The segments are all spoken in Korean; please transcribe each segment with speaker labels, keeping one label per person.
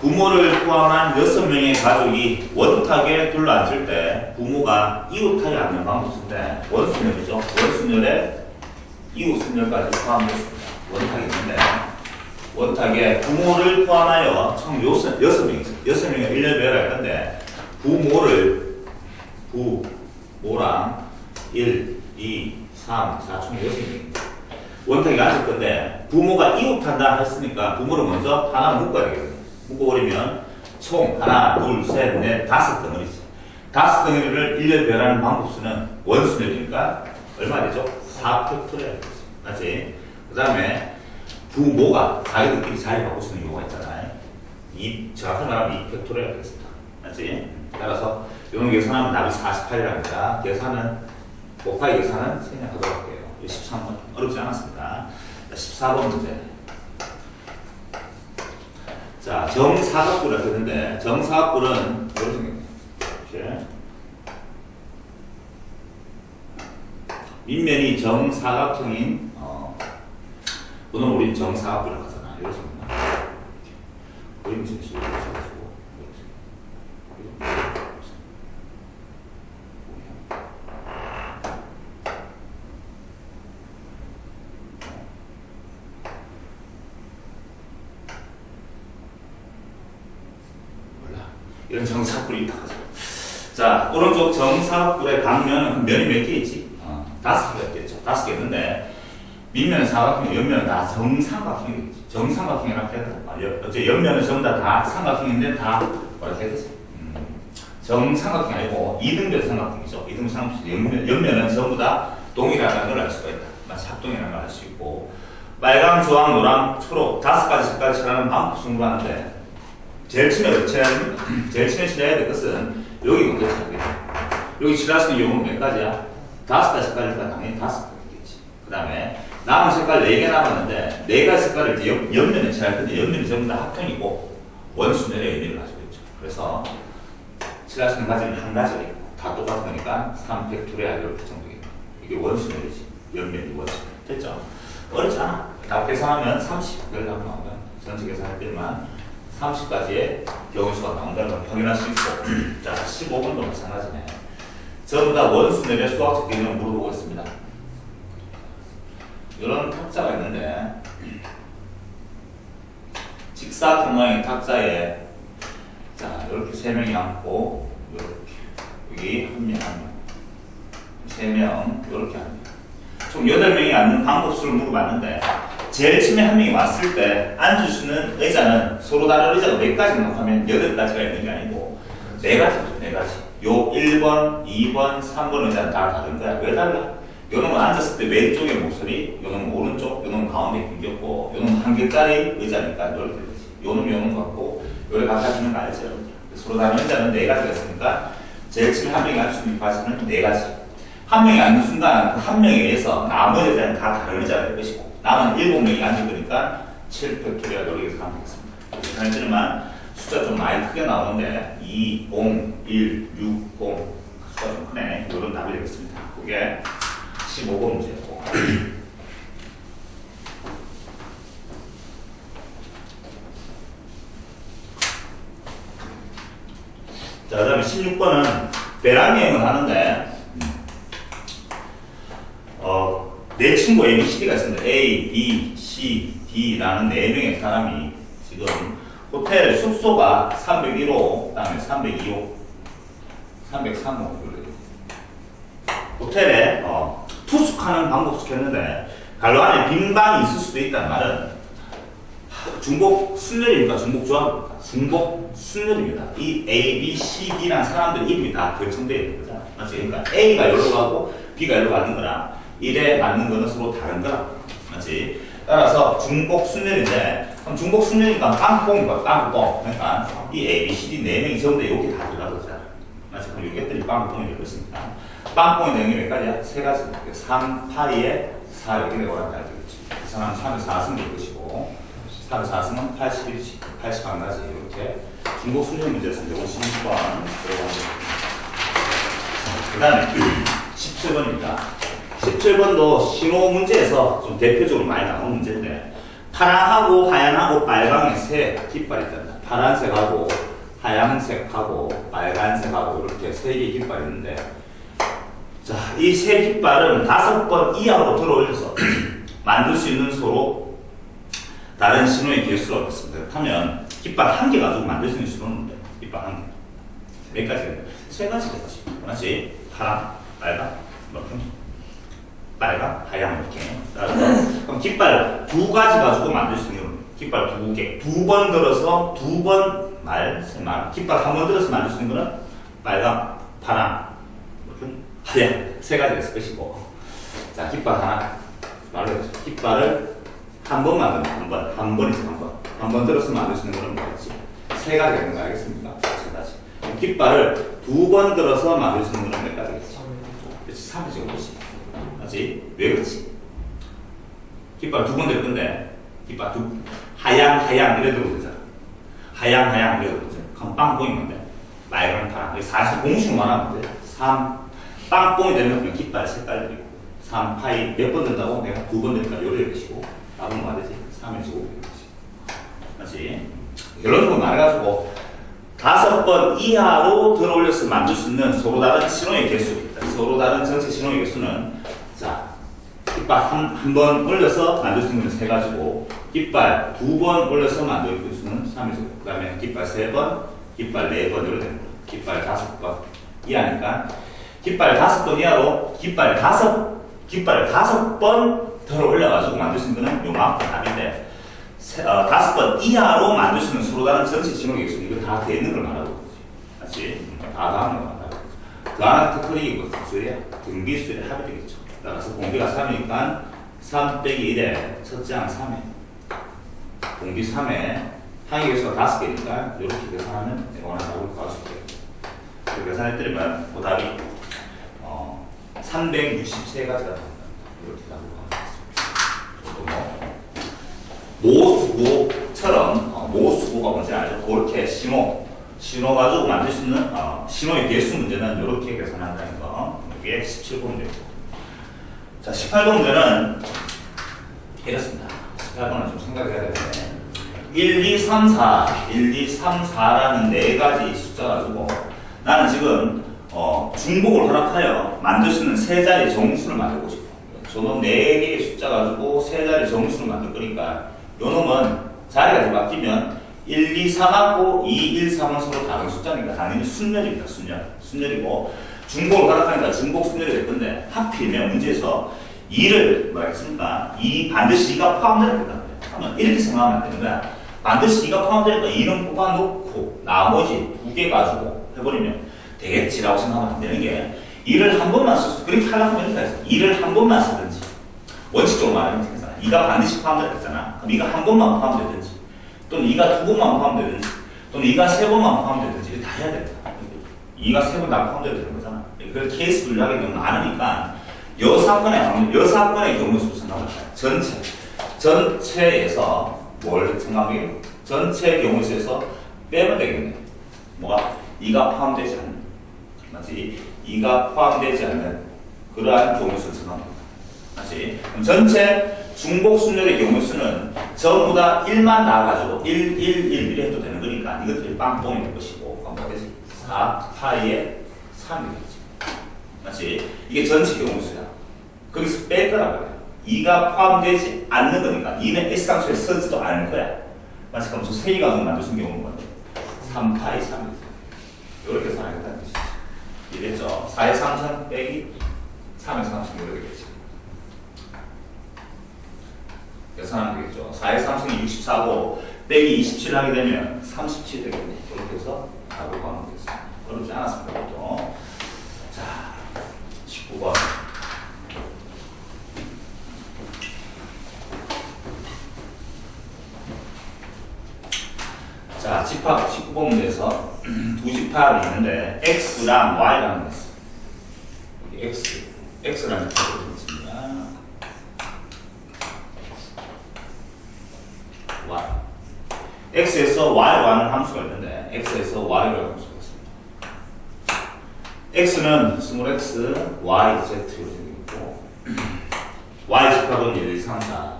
Speaker 1: 부모를 포함한 6명의 가족이 원탁에 둘러앉을 때 부모가 이웃하지 않는 방법인데 원순열이죠. 원순열에 이웃순열까지 포함됐습니다. 원탁이 있는데 원탁에 부모를 포함하여 총 6명이죠. 6명의 1년 배열을 할 건데 부모랑 1, 2, 3, 4, 총 6명입니다. 원탁이 앉을 건데 부모가 이웃한다 했으니까 부모를 먼저 하나 묶어야 되거든요. 묶어버리면 총 하나, 둘, 셋, 넷, 5덩어리지. 5덩어리를 1년 배열하는 방법수는 원순열이니까 얼마 되죠? 4팩토리얼. 맞지? 그 다음에 부모가 자기들끼리 자리 바꿀 수 있는 경우가 있잖아요. 정확히 말하면 2팩토리얼 되겠습니다. 맞지? 따라서 이런 계산하면 답이 48이랍니다. 곱하기 계산은 생략하도록 할게요. 13번 어렵지 않았습니다. 14번 문제. 자, 정사각부를 했는데 정사각부는 이렇게 생깁니다. 이렇게 밑면이 정사각형인 또는 우리 정사각부라고 하잖아. 이렇게 생깁니다. 그림 진식으로 써가지고 이런 정사각뿔이 있다. 자, 오른쪽 정사각뿔의 각면은 면이 몇 개 있지? 5개가 있겠죠. 5개 있는데 밑면은 사각형, 옆면은 다 정삼각형이겠지. 정삼각형이라고 해야 되나? 어째 옆면은 전부 다 삼각형인데 다 뭐라 해야 되지? 정삼각형이 아니고 이등변 삼각형이죠. 이등변 삼각형. 옆면은 전부 다 동일하다는 걸 알 수가 있다. 마치 합동이라는 걸 알 수 있고 빨강, 주황, 노랑, 초록 5가지 색깔을 칠하는 방법 승부하는데 제일 친하게 칠해야 될 것은 여기 먼저 칠하겠죠. 여기 칠할 수 있는 용은 몇 가지야? 5가지 색깔이니까 당연히 5가지겠지. 그 다음에 남은 색깔 4개 남았는데 4가지 색깔을 이제 옆면에 칠할 텐데 옆면이 전부 다 합형이고 원순열의 의미를 가지고 있죠. 그래서 칠할 수 있는 가지는 한 가지가 있고 다 똑같으니까 3팩토리얼 이렇게 정도겠다. 이게 원순열이지. 옆면이 원순열. 됐죠? 어렵지 않아. 다 계산하면 30. 여기 한번 나오면 전체 계산할 때만 30까지의 경우수가 나온다는 걸 확인할 수 있고 자, 15번도 마찬가지네. 전부 다 원순열의 수학적 개념을 물어보고 있습니다. 이런 탁자가 있는데 직사각 모양의 탁자에 자, 이렇게 3명이 앉고 이렇게 여기 1명, 3명 이렇게 앉습니다. 총 8명이 앉는 방법수를 물어봤는데 제일 처음에 한 명이 왔을 때 앉을 수 있는 의자는 서로 다른 의자가 몇 가지나 하면 8가지가 있는 게 아니고 4가지죠. 4가지. 요 1번, 2번, 3번 의자는 다 다른 거야. 왜 달라? 요놈은 앉았을 때 왼쪽에 목소리, 요놈은 오른쪽, 요놈은 가운데 김겼고 요놈은 한 개짜리 의자니까 이렇게 되지. 요놈 같고 요래 각각 있는 거 알죠? 서로 다른 의자는 4가지가 있으니까 제일 처음에 한 명이 앉을 수 있는 바지는 4가지. 한 명이 앉는 순간 그 한 명에 의해서 나머지 의자는 다 다른 의자가 될 것이고 남은 7명이 앉을 거니까 7팩토리얼 노력해서 하면 되겠습니다. 계산해주지만 숫자 좀 많이 크게 나오는데 2, 0, 1, 6, 0 숫자 좀 크네. 이런 답이 되겠습니다. 그게 15번 문제였고 자, 그 다음에 16번은 배란여행을 하는데 내 친구 ABCD가 있습니다. A, B, C, D라는 4명의 사람이 지금 호텔 숙소가 301호, 그 다음에 302호, 303호 호텔에 투숙하는 방법 시켰는데 갈로 안에 빈 방이 있을 수도 있다는 말은 중복 순열입니까? 중복 조합입니까? 중복 순열입니다. 이 A, B, C, D라는 사람들 이름이 다 결정되어 있는 거잖아. 맞지? 그러니까 A가 여기로 가고 B가 여기로 가는 거랑 일에 맞는 거는 서로 다른 거라. 맞지? 따라서 중복 순열인데, 그럼 중복 순열이니까 빵꾸뽕이고, 빵꾸뽕. 그러니까 이 A, B, C, D 4명이 전부 다 여기 다 들어가잖아. 맞지? 그럼 여기들이 빵꾸뽕이 될 것이니까. 빵꾸뽕이 되는 게 몇 가지야? 3가지. 3, 8, 2에 4 이렇게 되고 나야 되겠지. 계산하면 3에 4승 될 것이고, 3에 4승은 81씩, 81가지. 이렇게 중복 순열 문제에서 이제 56번 들어가는 그 다음에 17번입니다. 17번도 신호 문제에서 좀 대표적으로 많이 나오는 문제인데 파랑하고 하얀하고 빨강의 세 깃발이 있단다. 파란색하고 하얀색하고 빨간색하고 이렇게 세 개의 깃발이 있는데, 자, 이 세 깃발은 5번 이하로 들어올려서 만들 수 있는 서로 다른 신호의 개수라고 했습니다. 그렇다면 깃발 한 개 가지고 만들 수 있는 신호는 깃발 한 개. 몇 가지가? 세 가지겠지. 하나씩 파랑, 빨강, 이렇게. 빨강, 하양 이렇게. 그럼 깃발 2가지 가지고 만들 수 있는 깃발 2개. 2번 들어서 2번 말, 세 말. 깃발 1번 들어서 만들 수 있는 거는 빨강, 파랑, 이렇게. 하양. 세 가지가 있을 것이고. 자, 깃발 하나. 말해보죠. 깃발을 한 번 만든다. 한 번이죠, 한 번. 한 번 들어서 만들 수 있는 거는 뭐겠지? 세 가지가 있는 거 알겠습니까? 세 가지. 그럼 깃발을 2번 들어서 만들 수 있는 거는 몇 가지겠지? 그렇지, 3이죠, 그렇지. 맞지? 왜 그렇지? 깃발 2번 될 건데, 깃발 하양, 이래도 되잖아. 하양, 이래도 되잖아. 그럼 빵뽕이 뭔데? 빨강, 파랑. 사실 공식만 하면 돼. 3, 빵뽕이 되면 그냥 깃발 색깔들이고. 3, 파이 몇 번 된다고? 내가 2번 되니까 요래 것이고. 답은 뭐 되지? 3의 제곱이 되지. 맞지? 결론적으로 말해가지고 5번 이하로 들어올려서 만들 수 있는 서로 다른 신호의 개수가 있다. 서로 다른 전체 신호의 개수는, 자, 깃발 한 번 올려서 만들 수 있는 건 3가지고, 깃발 2번 올려서 만들 수 있는 3의 제곱. 그 다음에 깃발 3번, 깃발 4번 이렇게 되는 거야. 깃발 5번 이하니까, 깃발 5번 이하로 깃발을 5번 더 올려가지고 만들 수 있는 거는 요만큼 답인데, 5번 이하로 만들 수 있는 서로 다른 전체 신호의 개수, 이거 다 돼 있는 걸 말하고 있지. 맞지? 다 더하는 걸 말하고. 더하는 특허리이고 수야 등비수의 합이 되겠죠. 따라서 공비가 3이니까 3 빼기 1에 첫째 항 3에 공비 3에 항의 개수가 5개니까 이렇게 계산하면 원하는 답을 구할 수 있겠죠. 계산해드리면 그 답이 363가지가 됩니다. 이렇게 답을 구할 수 있습니다. 모수구처럼 모수구가 뭔지 알죠? 그렇게 신호 가지고 만들 수 있는 신호의 개수 문제는 이렇게 계산한다는 거. 이게 17번 문제고. 자, 18번 문제는 이렇습니다. 18번은 좀 생각해야 되는데, 1, 2, 3, 4라는 4가지 숫자 가지고 나는 지금 중복을 허락하여 만들 수 있는 3자리 정수를 만들고 싶어. 저놈 4개의 숫자 가지고 3자리 정수를 만들 거니까 요 놈은 자리가 좀 바뀌면 1, 2, 3하고 2, 1, 3은 서로 다른 숫자니까 당연히 순열입니다. 순열이고, 중복을 허락하니까 중복 순열이 될 건데, 하필이면 문제에서 2를 뭐라 했습니까? 2 반드시 2가 포함되어야 된다. 그러면 이렇게 생각하면 안 되는 거야. 반드시 2가 포함되니까 2는 뽑아놓고 나머지 2개 가지고 해버리면 되겠지라고 생각하면 안 되는 게, 2를 한 번만 써서 그렇게 하려고 하면 되니까 2를 한 번만 쓰든지, 원칙적으로 말하면 되잖아. 2가 반드시 포함되었잖아. 그럼 2가 한 번만 포함되든지, 또는 2가 2번만 포함되든지, 또는 2가 3번만 포함되든지, 이거 다 해야 된다. 2가 3번 다 포함되어야 되는 거잖아. 그 케이스 분류하기 너무 많으니까 여 사건의 경우 수를 생각합니다. 전체에서 뭘 생각해요? 전체 경우 수에서 빼면 되겠네. 뭐가? 2가 포함되지 않는, 맞지? 2가 포함되지 않는 그러한 경우 수를 생각합니다. 맞지? 그럼 전체 중복 순열의 경우 수는 전부 다 1만 나와가지고 1, 1, 1 해도 되는 거니까 이것들이 빵뽕이 될 것이고, 그럼 뭐 되지? 4 파이에 3이 되겠지. 맞지? 이게 전체 경우 수야. 거기서 뺄 거라고요. 2가 포함되지 않는 거니까 2는 일상수에 쓰지도 않을 거야. 맞지? 그럼 저 3개 가지고 만들 수 있는 경우는 뭔데? 3 파이 3이지. 이렇게 생각하겠다는 뜻이지. 이랬죠? 4의 3승 빼기 3의 3승 이렇게 되겠지. 계산하면 되겠죠. 4의 3승이 64고 빼기 27 하게 되면 37 되겠네. 이렇게 해서 답을 구하면 되겠습니다. 어렵지 않았습니다. 그것도. 자, 19번. 자, 집합 19번 문제에서 두 집합이 있는데 x랑 y라는 게 있어요. 여기 x라는 집합이 있습니다. y. x에서 y로 하는 함수가 있는데 x에서 y로 하는 함수가 있습니다. x는 스몰 x, y, z로 생기고 y 집합은 1, 2, 3, 4.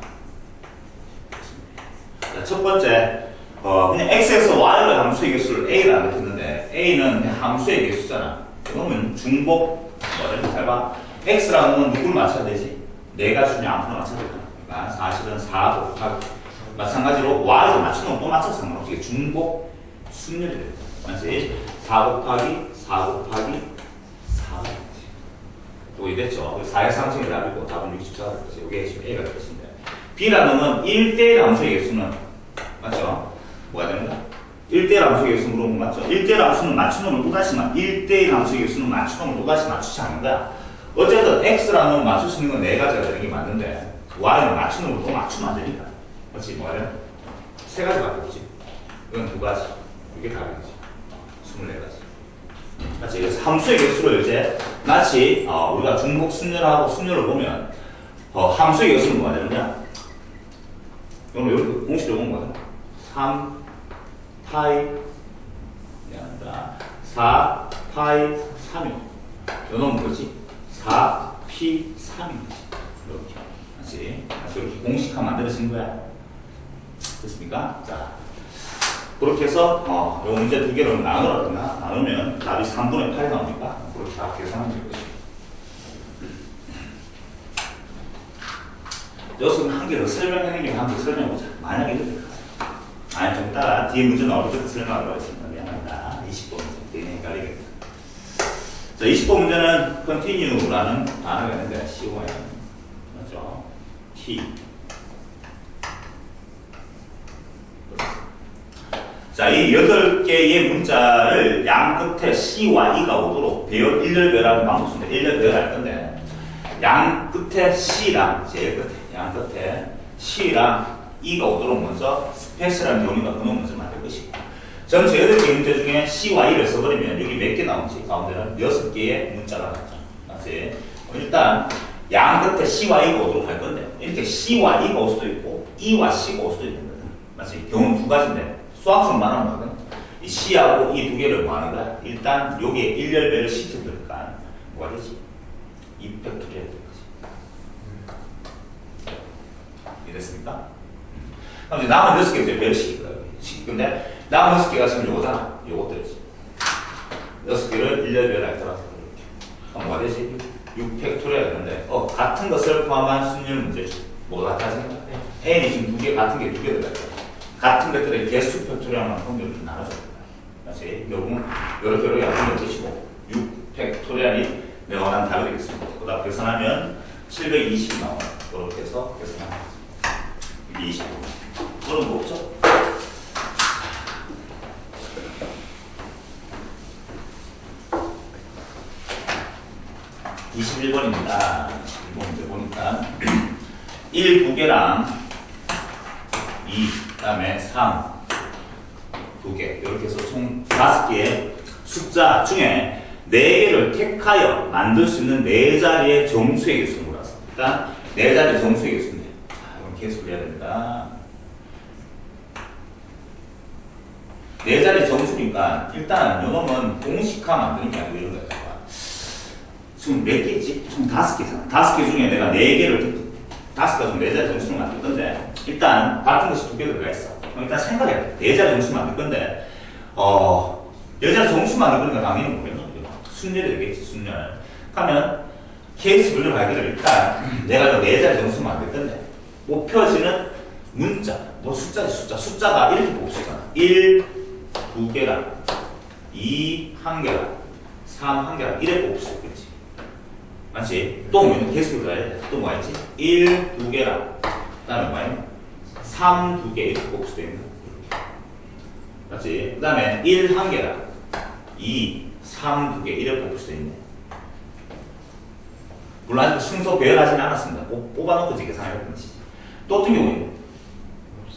Speaker 1: 자, 첫 번째, 그냥 x에서 y를 함수의 개수를 a라고 했는데 a는 그냥 함수의 개수잖아. 그러면 중복 뭐를 잘 봐. x라는 건 누굴 맞춰야 되지? 내가 주냐 아무나 맞춰야 되잖아. 그러니까 사실은 4 곱하기 마찬가지로 y를 맞추면 또 맞춰서 상관없이 중복 순열이 돼. 맞지? 4 곱하기 4 곱하기 4가 되지. 또 이랬죠. 4의 상승이 답이고 답은 64가 되지. 이게 지금 a가 되겠습니다. b라는 건 1대1 함수의 개수는 맞죠? 뭐가 되는 거야? 1대1 함수의 개수 물어보면 맞죠? 1대1 함수는 맞추놈을 또다시 1대1 함수의 개수는 맞추놈을 또다시 맞추지 않는 거야. 어쨌든 x라는 건 맞출 수 있는 건 4가지가 되는 게 맞는데 y는 맞추놈을 또 맞추면 안 되니까. 그렇지? 뭐가 돼? 3가지밖에 없지. 이건 2가지. 이게 답이지. 24가지. 맞지? 그래서 함수의 개수를 이제 마치 우리가 중복 순열하고 순열을 보면 함수의 개수는 뭐가 되느냐? 그럼 여기 공식적으로 보면 뭐다? 3 파이 4 파이 3이 요놈은 뭐지? 4p 3이지. 이렇게 맞지? 그래서 이렇게 공식화 만들어진 거야. 됐습니까? 자, 그렇게 해서 요 문제 두 개를 나누라거나 나누면 답이 3분의 8이 나오니까 그렇게 다 계산하면 되겠지. 여기서 한 개 더 설명하는 게 한 개 설명해보자. 만약에 이렇게 아니 좀 이따가 뒤에 문제 나올 때 설명하도록 하겠습니다. 미안합니다. 20번 문제 되게 헷갈리겠다. 자, 20번 문제는 continue라는 단어가 있는데 C-O-N 맞죠? T 자, 이 8개의 문자를 양 끝에 C와 E가 오도록 배열 1열배라는 방법 쓰는데 1열배를 할 건데 양 끝에 C랑 제일 끝에 양 끝에 C랑 E가 오도록 먼저 스페셜한 경우가 그놈 먼저 만들 것이고 전체 8개 문제 중에 C와 E를 써버리면 여기 몇 개 나오지? 가운데는 6개의 문자가 나오죠. 맞지? 일단 양 끝에 C와 E가 오도록 할 건데 이렇게 C와 E가 올 수도 있고 E와 C가 올 수도 있는 거다. 맞지? 경우는 2가지인데 수학적으로 말하는 거거든. 이 C하고 E 두 개를 뭐 하는 거야? 일단 여기에 1열배를 시켜버릴까? 뭐가 되지? 2팩토리얼이 될 거지. 이랬습니까? 그럼 이제 남은 6개 이제 배를 시킬 거야. 근데 남은 6개가 지금 요거잖아. 요것들이지. 6개를 1열배를 할 거라고 이렇게. 그럼 뭐가 되지? 6팩토리얼이 되는데 같은 것을 포함한 순열 문제지. 뭐가 같아지? N이 지금 2개 같은 게 2개 들어갈 거야. 같은 것들의 개수 팩토리얼만큼 이렇게 나눠줘야 된다. 다시 결국은 이렇게 약분을 뜨시고 6팩토리얼이 내가 원하는 답이 되겠습니다. 그다음 계산하면 720이 나와요. 이렇게 해서 계산하면 이게 20. 그런 거 없죠? (21번입니다) 21번 문제 보니까 1 2개랑 2, 그 다음에 3, 2개 이렇게 해서 총 5개의 숫자 중에 4개를 택하여 만들 수 있는 4자리의 정수의 개수를 몰았어. 일단 4자리의 정수의 개수인데 자, 이건 계수를 해야 됩니다. 4자리의 정수니까 일단 이놈은 공식화 만드는 게 아니고 이런 거야. 지금 몇 개 있지? 총 5개잖아. 5개 중에 내가 4개를 5개가 좀 4자리 정수를 만들 건데 일단 같은 것이 2개 들어가 있어. 그럼 일단 생각해야 돼. 4자리 정수 만들 건데 4자리 정수 만들 거니까 당연히 뭐겠노? 순열이 되겠지. 순열. 그러면 케이스 분류 발기를 일단 내가 4자리 정수 만들 건데 목표지는 문자 뭐 숫자가 이렇게 보고 있잖아. 1, 2개랑 2, 1개랑 3, 1개랑 이렇게 보고 있겠지. 맞지? 또 뭐는 개수를 가야 돼. 또 뭐가 있지? 1, 2개랑 그 다음에 뭐야? 3, 2개 이렇게 곱수 되어 있는 이렇게. 맞지? 그 다음에 1, 1개랑 2, 3, 2개 이렇게 곱수 되어 있네. 물론 아직 순서 배열하지는 않았습니다. 뽑아놓고 이제 계산할 건지. 또 어떤 경우에는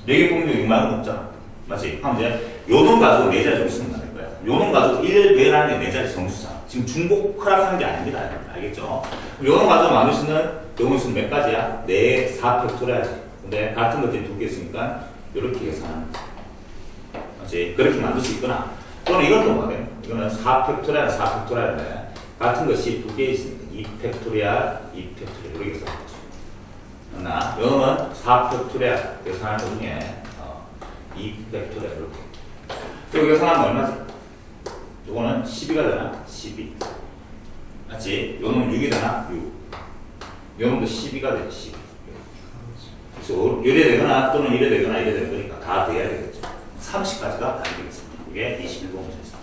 Speaker 1: 4개 뽑는 경우 6만원 없잖아. 맞지? 그럼 이제 요놈 가지고 4자리 정수는 나눌 거야. 요놈 가지고 1 배열하는 게 4자리 정수잖아. 지금 중복 허락하는 게 아닙니다. 알겠죠? 요놈 가지고 만들 수 있는 경우 수는 몇 가지야? 4, 4팩토리얼이지. 근데 같은 것들이 2개 있으니까 이렇게 계산하는 거지. 맞지? 그렇게 만들 수 있거나 또는 이것도 뭐래? 이거는 4팩토리얼, 4팩토리얼인데 같은 것이 2개 있으니까 2팩토리얼, 2팩토리얼 이렇게 계산하는 거지. 그러나 요놈은 4팩토리얼 계산하는 것 중에 2팩토리얼 이렇게. 그리고 계산하면 얼마지? 요거는 12가 되나? 12. 맞지? 요놈 6이 되나? 6. 요놈도 12가 되지, 12. 그래서 이래 되거나 또는 이래 되거나 이래 되는 거니까 다 돼야 되겠죠. 30까지가 다 되겠습니다. 이게 21번 문제입니다.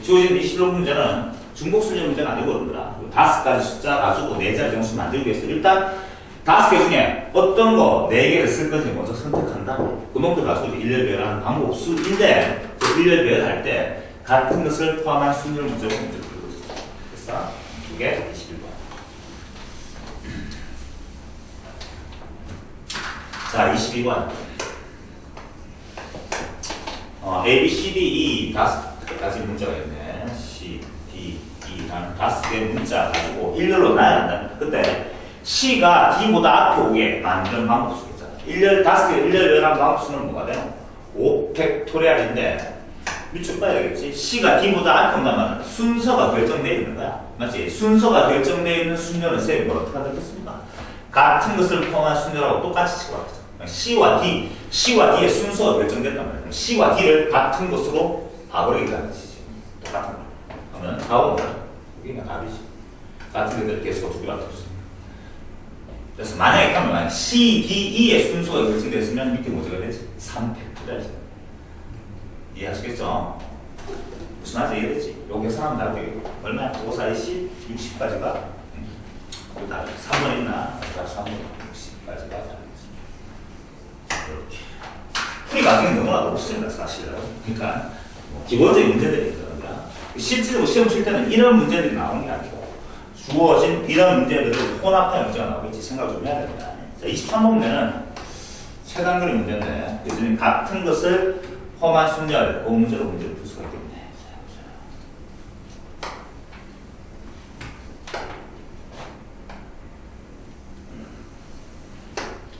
Speaker 1: 주어진 21번 문제는 중복순위 문제가 아니고 그러더라. 5가지 숫자 가지고 4자리 정수 만들기 위해서 일단 5개 중에 어떤 거 4개를 쓸 건지 먼저 선택한다. 그놈들 가지고 일렬 배열하는 방법수인데 그 일렬 배열할 때 같은 것을 포함한 순위를 문제로 문제를 풀고 있습니다. 그래서 이게 21번. 자, 22번. A, B, C, D, E 5가지 문제가 있네. C, D, E라는 5개의 문자 가지고 일렬로 나열한다. 근데 C가 D보다 앞에 오게 만드는 방법수 있잖아. 5개 일렬 배열한 방법수는 뭐가 돼요? 5팩토리얼인데 밑줄 봐야 되겠지. C가 D보다 앞에 온다면 순서가 결정되어 있는 거야. 맞지? 순서가 결정되어 있는 순서는 쌤이 뭘 어떻게 하겠습니까? 같은 것을 포함한 순서라고 똑같이 치고하겠죠. C와 D의 순서가 결정된단 말이야. C와 D를 같은 것으로 봐버리겠다는 뜻이지. 똑같은 거. 그러면 답은 뭐야? 이게 답이지. 같은 것들 개수가 2개밖에 없어. 그래서 만약에 가면 C, D, E의 순서가 결정됐으면 밑에 뭐가 되지? 3팩토리얼이지. 이해하시겠죠? 무슨 말인지 이해되지? 요 계산하면 나도 되겠고. 얼마야? 5, 4, 20, 60까지가 그 다음에 3번 있나? 3번 60까지가 되겠습니다. 이렇게. 풀이가 너무나도 없습니다, 사실은. 그러니까 기본적인 문제들이 있거든요. 실제로 시험 칠 때는 이런 문제들이 나오는 게 아니고 주어진 이런 문제들을 혼합한 문제가 나오겠지 생각 좀 해야 됩니다. 자, 23번 문제는 최단 그림 문제인데 요즘 같은 것을 험한 순열, 그 문제로 문제를 풀 수가 있겠네.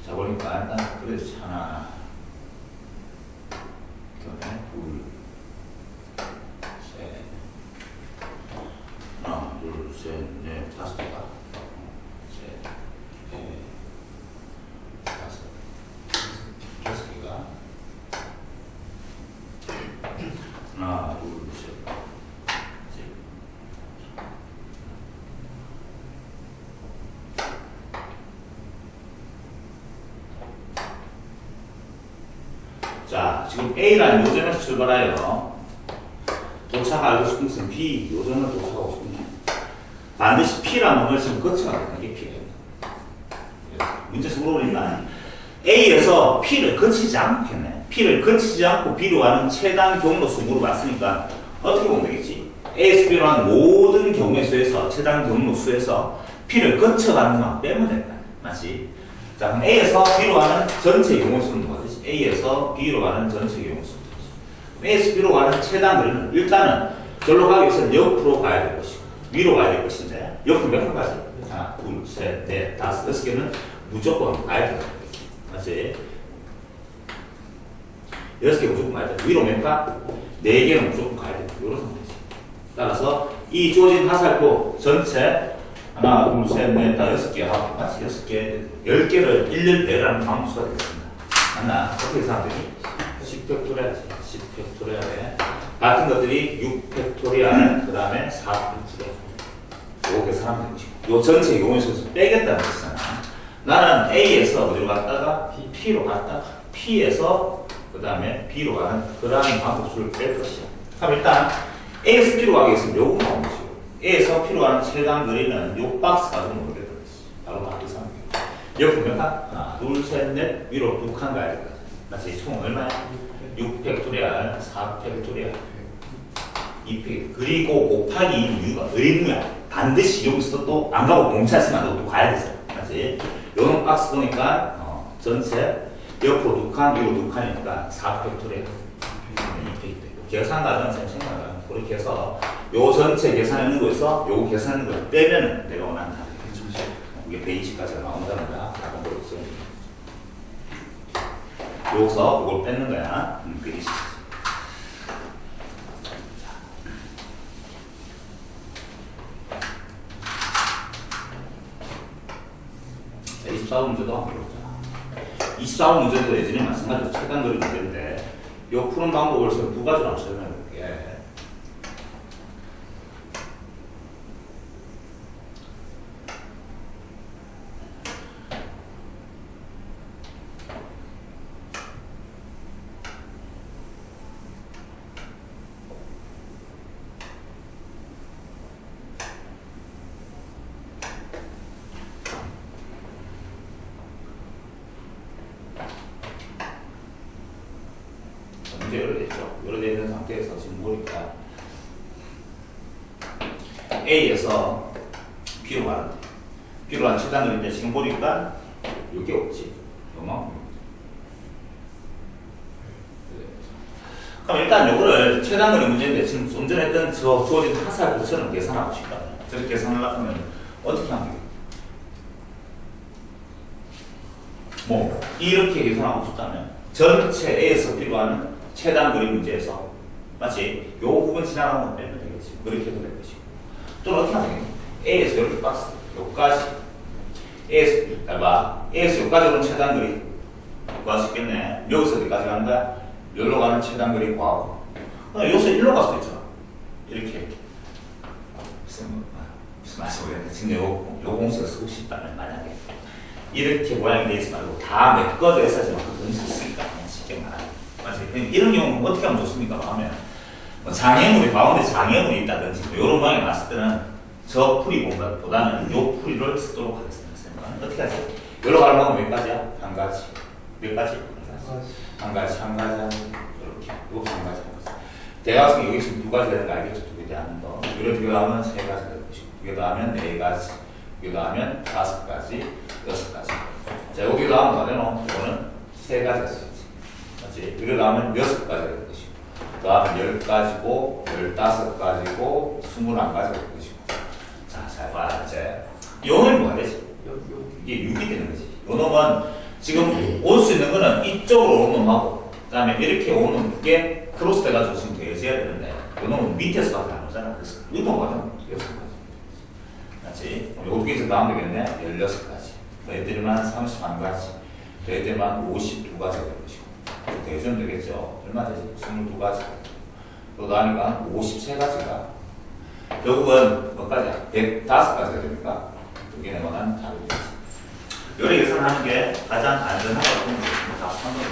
Speaker 1: 자, 보니까 일단 그래서 하나, 그다음에 둘, 셋, 하나, 둘, 셋, 넷, 5개가, 셋, 넷, 5개가. 하나, 둘, 셋, 넷. 자, 지금 A라는 요점에서 출발하여 도착하고 싶은 것은 B 요점을 도착하고 싶은데 반드시 P라는 걸 지금 거쳐가야 되는 게 P예요. 문제에서 물어보니까 A에서 P를 거치지 않겠네. P를 거치지 않고 B로 가는 최단 경로수 물어봤으니까 어떻게 보면 되겠지? A에서 B로 하는 모든 경우의 수에서 최단 경로수에서 P를 거쳐가는 것만 빼면 된다. 맞지? 자, 그럼 A에서 B로 가는 전체 경우의 수는 뭐가 되지? A에서 B로 가는 전체 경우의 수. A에서 B로 가는 최단 거리는 일단은 절로 가기 위해서는 옆으로 가야 될 것이고 위로 가야 될 것인데 옆으로 몇 번 가지? 하나, 둘, 셋, 넷, 5, 6개는 무조건 가야 될 거야. 맞지? 6개 무조건 가야 돼. 위로 몇 가? 4개는 무조건 가야 돼. 이런 상황이지. 따라서 이 주어진 화살표 전체 하나, 둘, 셋, 넷, 다 6개 하고 맞지? 6개, 10개를 일렬 배열하는 방수가 되겠습니다. 맞나? 어떻게 생각되니? 10팩토리얼, 10팩토리얼에 같은 것들이 6팩토리얼, 그 다음에 4팩토리얼. 요거 계산하면 되는 것이고. 요 전체 경우에서 빼겠다는 뜻이잖아. 나는 A에서 어디로 갔다가 P로 갔다가 P에서 그 다음에 B로 가는 그러한 방법수를 뺄 것이야. 그럼 일단 A에서 P로 가기 위해서 요거 나오는 것이고 A에서 P로 가는 최단 거리는 요 박스 가지고 모르겠다. 바로 바뀌상 옆으로 몇 칸? 하나, 둘, 셋, 넷 위로 2칸 가야 될 거야. 맞지? 총 얼마야? 6팩토리얼, 4팩토리얼, 2팩 그리고 곱하기 이유가 의무야. 반드시 여기서 또 안 가고 공차지만 또 가야 되잖아. 맞지? 요런 박스 보니까 전체 옆으로 2칸, 위로 2칸이니까 4팩토리얼, 2팩토리얼. 계산 과정은 잘 생각하면 그렇게 해서 요 전체 계산하는 거에서 요거 계산하는 걸 빼면 내가 원하는 답이 되겠죠. 이게 120까지가 나온다는 거야. 약간 그렇죠. 여기서 그걸 뺏는 거야. 120. 자, 24번 문제도 한번 보자. 24번 문제도 예전에 마찬가지로 최단 거리 문제인데 요 푸는 방법을 지금 두 가지로 한번 설명해 볼게. 문제 열어있죠. 열어져 있는 상태에서 지금 보니까 A에서 B로 가는데 B로 한 최단거리인데 지금 보니까 이게 없지. 요만큼. 그럼 일단 요거를 최단거리 문제인데 지금 좀 전에 했던 저 주어진 하살 부처는 계산하고 싶다. 저렇게 계산하려고 하면 어떻게 하면 되겠다. 뭐 이렇게 계산하고 싶다면 전체 A에서 B로 하는 최단거리 문제에서 마치 요 부분 지나가면 빼면 되겠지. 그렇게 해도 될 것이고 또는 어떻게 하면 되겠니? A에서 이렇게 박스 요까지 A에서 요까지 오는 최단거리 구할 수 있겠네. 여기서 어디까지 가는 거야? 여기로 가는 최단거리 구하고 여기서 일로 갈 수도 있잖아. 이렇게 무슨 말씀 모르겠는데 지금 요 공식을 쓰고 싶다면 만약에 이렇게 모양이 돼 있지 말고 다 메꿔져 있어야지 그런 수 있으니까 그냥 쉽게 말하면 맞지? 이런 경우는 어떻게 하면 좋습니까? 하면 뭐 장애물이 가운데 장애물이 있다든지 이런 모양이 났을 때는 저 풀이보다는 요 풀이를 쓰도록 하겠습니다. 어떻게 하지? 여기로 가는 방법은 몇 가지야? 한 가지. 몇 가지? 한 가지. 이렇게. 이것도 한 가지. 대각선이 여기 지금 두 가지 되는 거 알겠죠? 두 개 더하는 거. 이렇게 두 개 더하면 세 가지 될 것이고, 두 개 더하면 네 가지, 두 개 더하면 다섯 가지, 여섯 가지. 자, 여기 더하면 뭐 되노? 이거는 세 가지가 수 있지. 맞지? 여기 더하면 여섯 가지가 될 것이고, 더하면 10가지고, 15가지고, 21가지가 될 것이고. 자, 잘 봐. 이제. 요놈이 뭐가 되지? 이게 6이 되는 거지. 요 놈은 지금 올 수 있는 거는 이쪽으로 오는 놈하고, 그 다음에 이렇게 오는 게 크로스 돼가지고 지금 되어져야 되는데, 요 놈은 밑에서밖에 안 오잖아. 그래서 이동 과정 6가지. 맞지? 요 두 개에서 나오면 되겠네? 16가지. 너희들만 31가지. 너희들만 52가지가 될 것이고. 대전 되겠죠? 얼마 되지? 22가지. 또 나니까 53가지가. 결국은 몇 가지야? 105가지가 됩니까? 두 개는 원하는 답이겠지. 요리 계산하는 게 가장 안전하다고 생각합니다.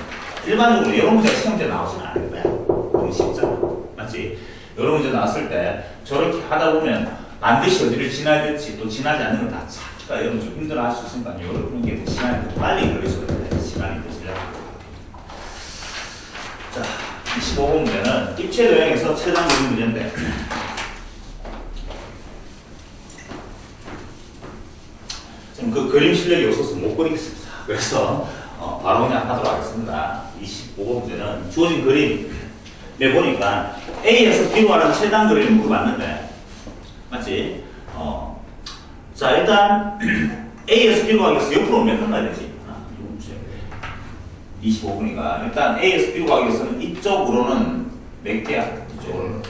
Speaker 1: 일반적으로 이런 문제가 시험지에 나오지는 않을 거야. 너무 쉽잖아. 맞지? 이런 문제 나왔을 때 저렇게 하다 보면 반드시 어디를 지나야 될지 또 지나지 않는 건 다 찾기가 여러분 좀 힘들어 할 수 있으니까 이런 게 시간이 더 빨리 걸릴 수가 있는데 시간이 더 지나고. 자, 25번 문제는 입체 도형에서 최단 그림 문제인데 지금 그 그림 실력이 없어서 못 그리겠습니다. 그래서 바로 그냥 하도록 하겠습니다. 25번 문제는 주어진 그림에 보니까 A에서 B로 가는 최단 그림을 물어봤는데 맞지? 자 일단 A에서 B로 가기 위해서 옆으로 몇 칸 가야 되지? 25분이니까 일단 A에서 B로 가기 위해서는 이쪽으로는 몇 개야? 이쪽으로는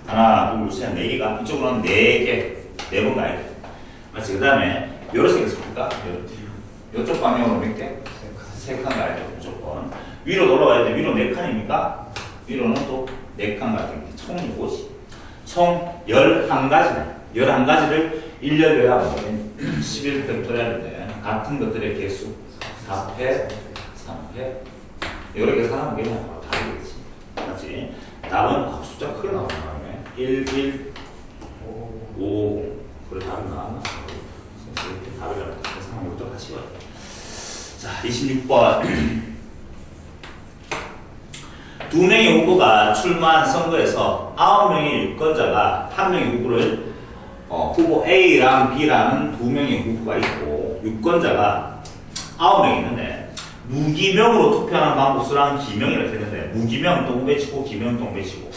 Speaker 1: 하나, 둘, 셋, 네 개가 이쪽으로는 네 개, 네 번 가야 돼. 맞지? 그 다음에 이렇게 생겼습니까? 이쪽 방향으로 몇 개? 세 칸 가야 돼. 무조건. 위로 올라가야 돼. 위로 네 칸입니까? 위로는 또 네 칸 가야 돼. 총이 뭐지? 총 11가지네. 11가지를 1년 요약하면 11팩토리얼인데 같은 것들의 개수 4패, 3패 이렇게 계산하면 그냥 바로 답이겠지. 맞지? 답은 숫자 크게 나오는 다음에 1, 1, 5 그래 답이 나왔나? 이렇게 답이라고 계산하면 이것도 같이 와요. 자, 26번 두 명의 후보가 출마한 선거에서 9명의 유권자가 한 명의 후보를 후보 A랑 B라는 두 명의 후보가 있고 유권자가 9명이 있는데 무기명으로 투표하는 방법수랑 기명이라고 했는데 무기명 동 배치고 기명 동 배치고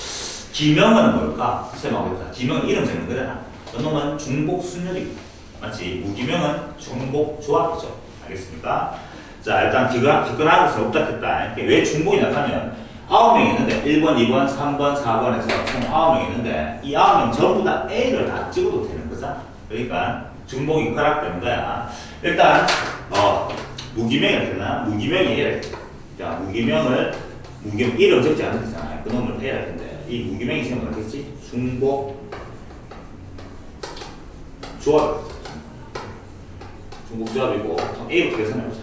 Speaker 1: 기명은 뭘까? 설명하겠다. 기명은 이름 적는 거잖아. 그놈은 중복 순열이고 맞지? 무기명은 중복 조합이죠. 알겠습니까? 자 일단 기권하고 서 없다 했다. 왜 중복이 나타나면 9명이 있는데 1번, 2번, 3번, 4번에서 총 9명이 있는데 이 9명 전부 다 A를 다 찍어도 되는 거잖아. 그러니까 중복이 허락되는 거야. 일단 무기명이 되나? 무기명이 자 무기명을 무겸 1을 적지 않은 거잖아요. 그 놈을 해야 되는데 이 무기명이 생각을 하겠지? 중복 조합. 중복 조합이고 A부터 계산해보자.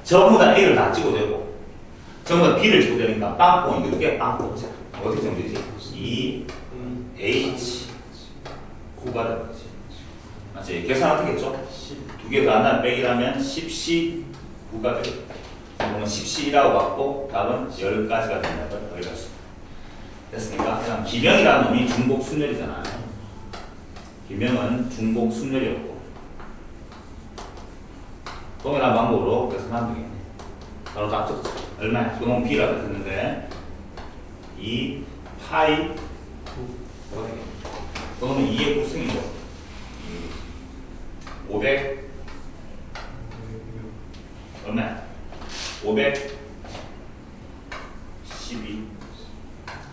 Speaker 1: 전부 다 A를 다 찍어대고 전부 다 B를 찍어대니까 빵뽕 이렇게 빵뽕이자. 어떻게 정되지? 2H 9가 되는 거지. 맞지? 계산 어떻게 했죠? 두 개 더 하나 빼기라면 10C 9가 되겠다. 그러면 10C라고 받고 답은 10가지가 된다는 걸 알겠습니다. 됐습니까? 그냥 기명이라는 놈이 중복 순열이잖아요. 기명은 중복 순열이었고 동일한 방법으로 계산하면 되겠네. 바로 딱 적자. 얼마야? 그놈 B라고 했는데 2 파이 9가 되겠네. 그놈은 2의 곱승이고 500 얼마야? 512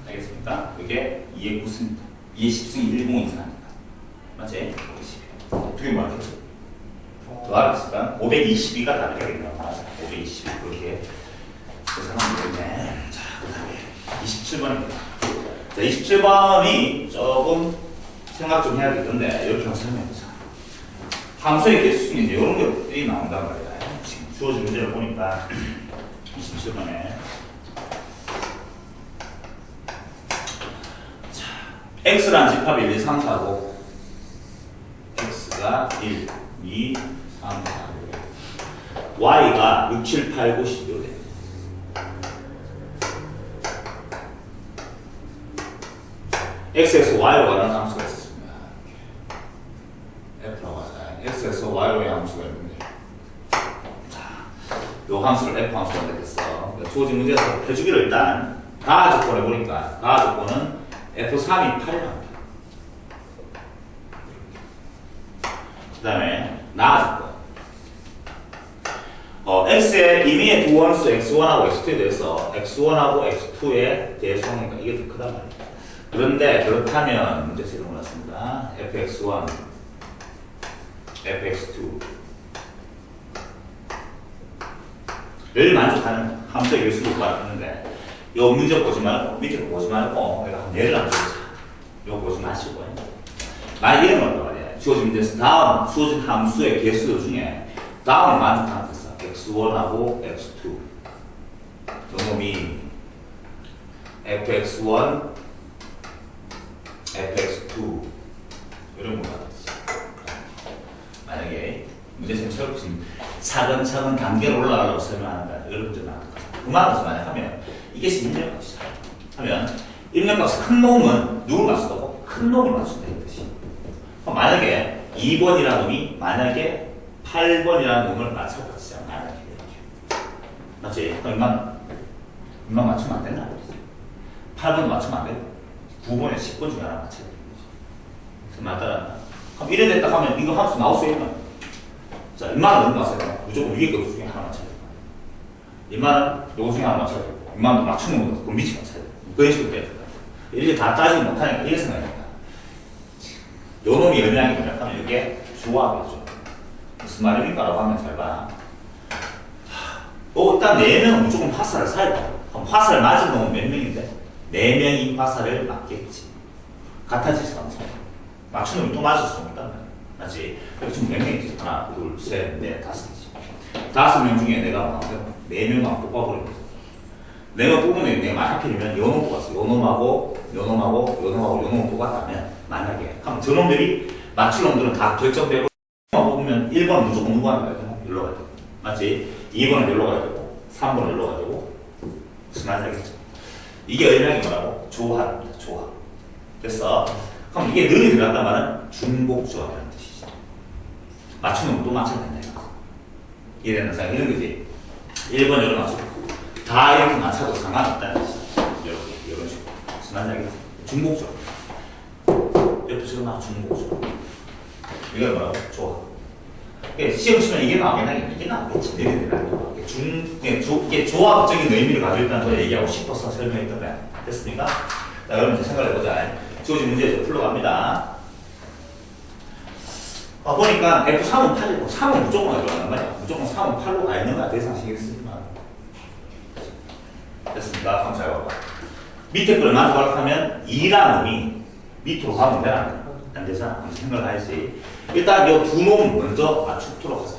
Speaker 1: 알겠습니까? 그게 2의 9승입니다. 2의 10승이 1공이 이상합니다. 맞지? 512 어떻게 말하겠지? 더하겠습니까? 522가 답이 되겠네요. 맞아. 522 그렇게 계산하면 되겠네. 자, 그 다음에 27번입니다. 자, 27번이 조금 생각 좀 해야 되겠는데 이렇게 한번 설명해보자. 함수의 개수 중에 이제 이런 것들이 나온단 말이야. 지금 주어진 문제를 보니까 27번에 자, x라는 집합이 1, 2, 3, 4고 x가 1, 2, 3, 4, 5 y가 6, 7, 8, 9, 10 이렇게 돼. x에서 y로 가는 함수가 있었습니다. f라고 하자. x에서 y로 가는 함수가 있는데 요 함수를 f 함수가 되겠어. 주어진 문제에서 해주기를 일단 가하 조건을 보니까 가하 조건은 f3이 8이랍니다. 그 다음에 나하 조건 x의 임의의 두 원수 x1하고 x2에 대해서 x1하고 x2의 대수하니까 이게 더 크단 말이에요. 그런데 그렇다면 문제 제대로 몰랐습니다. fx1 fx2 를 만족하는 함수의 개수를 구하는데 이 문제 보지 말고 밑에 거 보지 말고 내가 한 예를 한번 보자. 이거 보지 마시고 만약 이런 걸 말이야. 주어진 문제에서 다음 주어진 함수의 개수 중에 다음을 만족하는 거 있어. x1하고 x2 요놈이 fx1 fx2 이런 거 만약에 문제쌤 지금 차근차근 단계로 올라가려고 설명한다. 이런 문제 나올 거야. 그만해서 만약 하면 이게 입력값이잖아. 하면 입력값 큰 놈은 누굴 맞춘다고? 큰 놈을 맞춘다 이 뜻이. 그럼 만약에 2번이라는 놈이 만약에 8번이라는 놈을 맞춰봤자 만약에 이렇게 맞지? 그럼 인만 맞추면 안 된다. 8번 맞추면 안 돼. 9번에 10번 중에 하나 맞춰야 되는 거지. 그래서 맞다라. 그럼 이래 됐다 하면 이거 함수 나올 수 있나? 자, 2만원 넘는 거 맞춰야 무조건 위에 것 중에 하나 맞춰야 돼. 2만원 요거 중에 하나 맞춰야 되고 2만원 맞추는 거 그럼 밑에 맞춰야 돼. 그런 식으로 돼야 돼. 이렇게 다 따지지 못하니까 이렇게 생각합니다. 요 놈이 의미하는 게 뭐냐 하면 이게 조합이죠. 무슨 말입니까? 라고 하면 잘 봐. 일단 4명은 무조건 화살을 사야 돼. 그럼 화살을 맞은 놈은 몇 명인데? 4명이 화살을 맞겠지. 같아지지 않죠. 맞추는 놈이 또 맞을 수 없단 말이야. 맞지? 그래서 지금 몇 명이지? 하나, 둘, 셋, 넷, 다섯이지. 5명 중에 내가 나오면 4명만 뽑아버리는 거지. 내가 뽑은 애 내가 만약 하필이면 요 놈 뽑았어. 요 놈하고, 요 놈하고, 요 놈하고, 요 놈을 뽑았다면 만약에 그럼 저 놈들이 맞출 놈들은 다 결정되고 뽑으면 1번은 무조건 누구 하는 거야? 일로 가야 돼. 맞지? 2번은 일로 가야 되고 3번은 일로 가야 되고 무슨 말인지 알겠죠? 이게 의미하는 게 뭐라고? 조합입니다. 조합. 됐어? 그럼 이게 능이 들어간단 말은 중복조합이라는 뜻이지. 맞추면 또 맞춰야 된다 이거. 이해되는 사람 이런 거지. 1번 이렇게 맞추고 다 이렇게 맞춰도 상관없다는 뜻이지. 이런 식으로. 무슨 말인지 알겠지? 중복조합. 옆에 지금 중복조합. 이게 뭐라고? 조합. 시험 치면 이게 나오겠나? 이게 나오겠지. 이게 조합적인 의미를 가지고 있다는 걸 얘기하고 싶어서 설명했던 거야. 됐습니까? 자, 여러분 이제 생각을 해보자. 주어진 문제 풀러갑니다. 보니까 F3은 8이고 3은 무조건 들어가는 말이야. 무조건 3은 8로 가 있는 거야. 대상 신경 쓰지 마. 됐습니까? 한번 잘 봐봐. 밑에 거를 마저 가락하면 2라는 놈이 밑으로 가면 되나? 안 되잖아. 한번 생각해야지. 일단 이 두 놈 먼저 맞추도록 하자.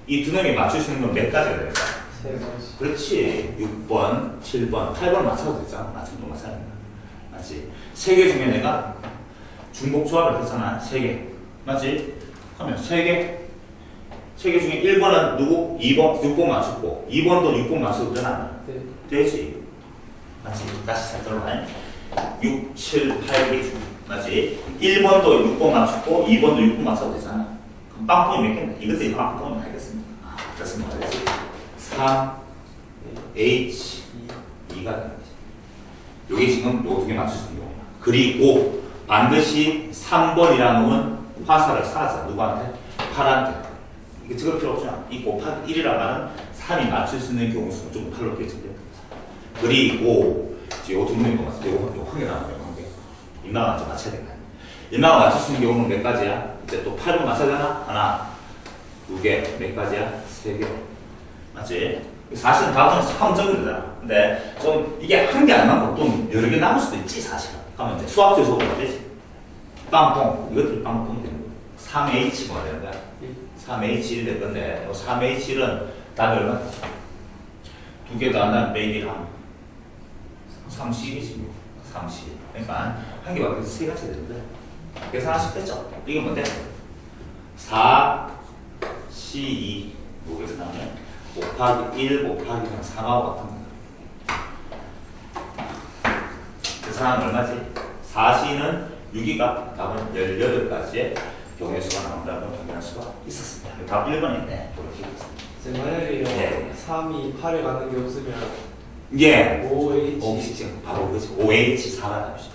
Speaker 1: 이 두 놈이 맞출 수 있는 건 몇 가지가 될까?
Speaker 2: 세 가지.
Speaker 1: 그렇지. 6번, 7번, 8번 맞춰도 되잖아. 맞추면 또 맞춰야 된다. 맞지? 세 개 중에 내가 중복 조합을 했잖아. 세 개. 맞지? 하면 세 개. 세 개 중에 1번은 누구? 2번, 6번 맞췄고 2번도 6번 맞춰도 되나?
Speaker 2: 네.
Speaker 1: 되지. 맞지? 다시 잘 들어봐. 6, 7, 8개 중. 맞지? 1번도 6번 맞췄고 2번도 6번 맞춰도 되잖아. 그럼 빵pon이 몇 개인데? 이것들이 빵pon이 알겠습니다. 됐습니다. 3, H, 2가 되는 거지. 요게 지금 요 두 개 맞출 수 있는 경우야. 그리고 반드시 3번이라는 놈은 화살을 쏴자. 누구한테? 8한테. 이게 적을 필요 없잖아. 이 곱하기 1이라고 하는 3이 맞출 수 있는 경우 수는 좀 8로 깨집니다. 그리고 이제 요두 놈인 거 맞죠? 요 확인하는 거. 인마가 좀 맞춰야 된다. 인마가 맞출 수 있는 경우는 몇 가지야? 이제 또 8번 맞춰야 되나? 하나, 두 개, 몇 가지야? 세 개. 맞지? 사실은 답은 함정이 되잖아. 근데 좀 이게 한 개 안 남고 좀 여러 개 남을 수도 있지, 사실은. 그러면 이제 수학적으로 보면 되지. 빵뽕. 이것들이 빵뽕이 되는 거야. 3H가 되는 거야. 3H1이 될 건데, 3H1은 답이 얼마? 두 개 더 한다면 매일 하면 30이지 뭐. 30. 그러니까 한 개밖에 없어서 세 가지 되는데 계산하실 때죠. 이게 뭔데? 4, C2 뭐겠어 나오면 곱하기 1 곱하기 4하고 같은 거. 계산하면 얼마지? 4C는 6이가 답은 18가지의 경우의 수가 나온다고 확인할 수가 있었습니다. 답 1번인데 그렇게 있습니다.
Speaker 2: 만약에요.
Speaker 1: 네.
Speaker 2: 3이 8에 가는 게 없으면
Speaker 1: 예.
Speaker 2: OH.
Speaker 1: 바로 그지. OH4가 답이죠.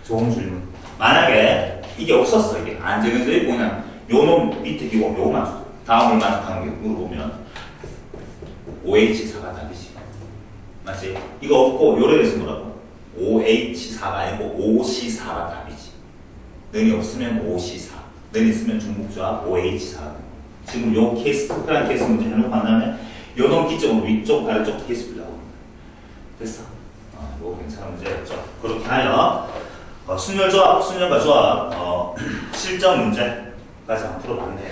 Speaker 1: 좋은 질문. 만약에 이게 없었어, 이게. 안 정해져 있고, 그냥 요놈 밑에 이거, 요거만 줘. 다음을 만족하는 게 물어보면 OH4가 답이지. 맞지? 이거 없고, 요래 돼서 뭐라고? OH4가 아니고 OC4가 답이지. 능이 없으면 OC4. 능이 있으면 중복조합 OH4. 지금 요 케이스, 특별한 케이스 문제 해놓고 한 다음에 요놈 기점으로 위쪽, 아래쪽 케이스 빌라고. 됐어. 이거 괜찮은 문제였죠. 그렇게 하여 순열조합, 순열과 조합 실전 문제까지 한번 풀어봤네.